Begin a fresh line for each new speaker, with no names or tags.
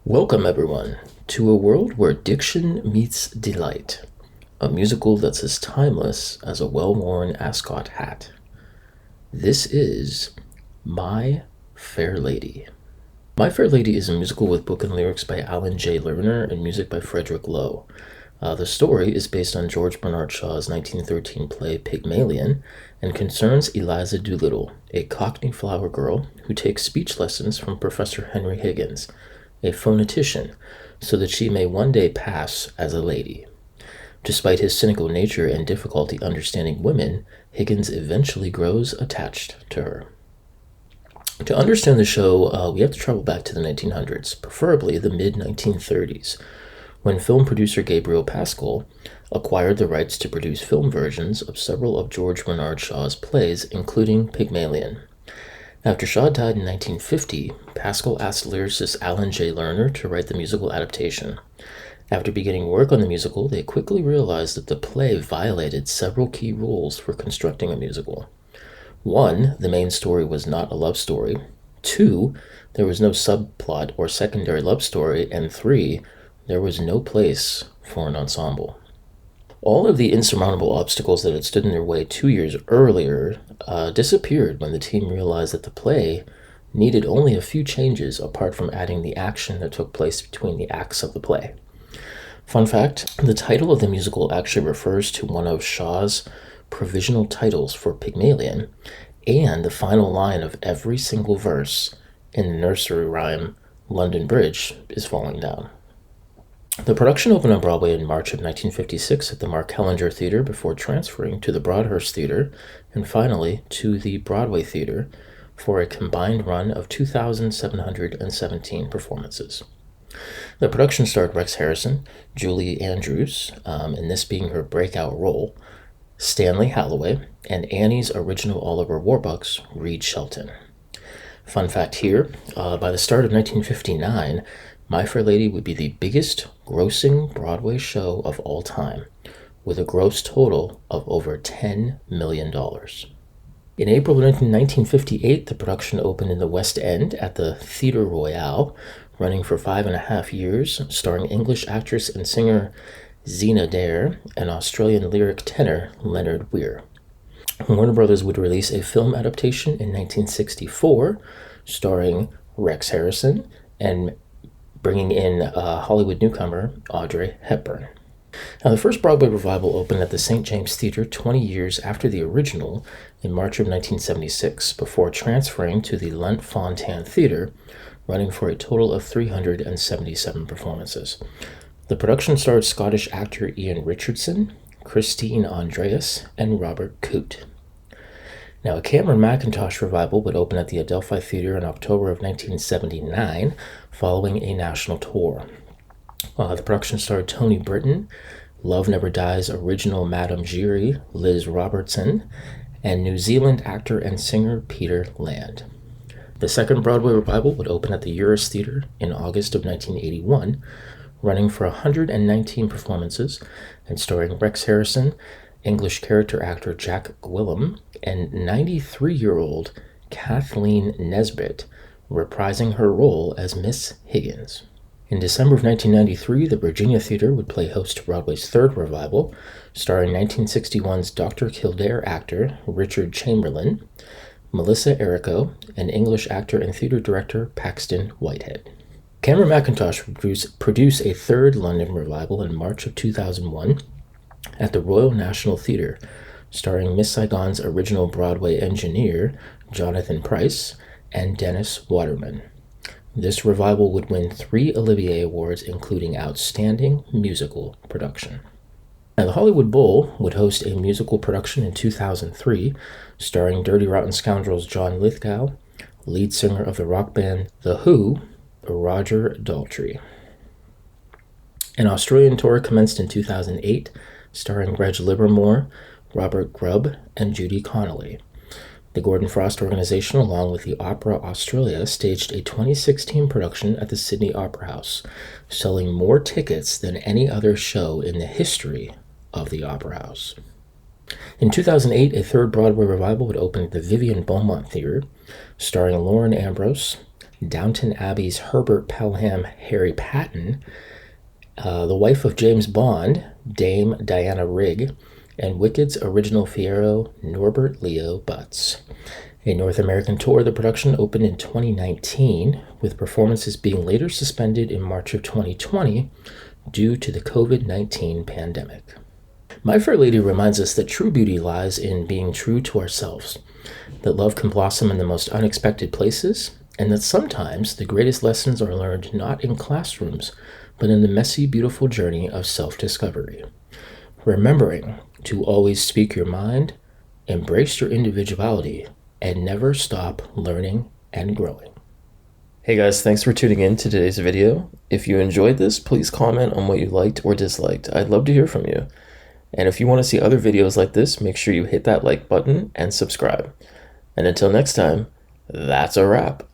Welcome, everyone, to a world where diction meets delight, a musical that's as timeless as a well-worn ascot hat. This is My Fair Lady. My Fair Lady is a musical with book and lyrics by Alan J. Lerner and music by Frederick Loewe. The story is based on George Bernard Shaw's 1913 play Pygmalion and concerns Eliza Doolittle, a Cockney flower girl who takes speech lessons from Professor Henry Higgins, a phonetician, so that she may one day pass as a lady. Despite his cynical nature and difficulty understanding women, Higgins eventually grows attached to her. To understand the show, we have to travel back to the 1900s, preferably the mid-1930s, when film producer Gabriel Pascal acquired the rights to produce film versions of several of George Bernard Shaw's plays, including Pygmalion. After Shaw died in 1950, Pascal asked lyricist Alan J. Lerner to write the musical adaptation. After beginning work on the musical, they quickly realized that the play violated several key rules for constructing a musical. 1, the main story was not a love story. 2, there was no subplot or secondary love story. And 3, there was no place for an ensemble. All of the insurmountable obstacles that had stood in their way 2 years earlier disappeared when the team realized that the play needed only a few changes apart from adding the action that took place between the acts of the play. Fun fact, the title of the musical actually refers to one of Shaw's provisional titles for Pygmalion, and the final line of every single verse in the nursery rhyme, London Bridge is falling down. The production opened on Broadway in March of 1956 at the Mark Hellinger Theater before transferring to the Broadhurst Theater and finally to the Broadway Theater for a combined run of 2,717 performances. The production starred Rex Harrison, Julie Andrews, and this being her breakout role, Stanley Halloway, and Annie's original Oliver Warbucks, Reed Shelton. Fun fact here, by the start of 1959, My Fair Lady would be the biggest grossing Broadway show of all time, with a gross total of over $10 million. In April of 1958, the production opened in the West End at the Theatre Royal, running for 5.5 years, starring English actress and singer Zena Dare and Australian lyric tenor Leonard Weir. Warner Brothers would release a film adaptation in 1964, starring Rex Harrison and bringing in Hollywood newcomer Audrey Hepburn. Now, the first Broadway revival opened at the St. James Theatre 20 years after the original in March of 1976, before transferring to the Lunt-Fontanne Theatre, running for a total of 377 performances. The production starred Scottish actor Ian Richardson, Christine Andreas, and Robert Coote. Now, a Cameron Mackintosh revival would open at the Adelphi Theatre in October of 1979, following a national tour. The production starred Tony Britton, Love Never Dies original Madame Giry, Liz Robertson, and New Zealand actor and singer Peter Land. The second Broadway revival would open at the Uris Theatre in August of 1981, running for 119 performances and starring Rex Harrison, English character actor Jack Gwilym, and 93-year-old Kathleen Nesbitt, reprising her role as Miss Higgins. In December of 1993, the Virginia Theatre would play host to Broadway's third revival, starring 1961's Dr. Kildare actor Richard Chamberlain, Melissa Errico, and English actor and theatre director Paxton Whitehead. Cameron Mackintosh would produce a third London revival in March of 2001 at the Royal National Theatre, starring Miss Saigon's original Broadway engineer, Jonathan Pryce, and Dennis Waterman. This revival would win 3 Olivier Awards, including Outstanding Musical Production. Now, the Hollywood Bowl would host a musical production in 2003, starring Dirty Rotten Scoundrels' John Lithgow, lead singer of the rock band The Who, Roger Daltrey. An Australian tour commenced in 2008, starring Reg Livermore, Robert Grubb, and Judy Connolly. The Gordon Frost Organization, along with the Opera Australia, staged a 2016 production at the Sydney Opera House, selling more tickets than any other show in the history of the Opera House. In 2008, a third Broadway revival would open at the Vivian Beaumont Theatre, starring Lauren Ambrose, Downton Abbey's Herbert Pelham Harry Patton, the wife of James Bond, Dame Diana Rigg, and Wicked's original Fiyero, Norbert Leo Butz. A North American tour of the production opened in 2019, with performances being later suspended in March of 2020 due to the COVID-19 pandemic. My Fair Lady reminds us that true beauty lies in being true to ourselves, that love can blossom in the most unexpected places, and that sometimes the greatest lessons are learned not in classrooms, but in the messy, beautiful journey of self-discovery. Remembering to always speak your mind, embrace your individuality, and never stop learning and growing. Hey guys, thanks for tuning in to today's video. If you enjoyed this, please comment on what you liked or disliked. I'd love to hear from you. And if you want to see other videos like this, make sure you hit that like button and subscribe. And until next time, that's a wrap.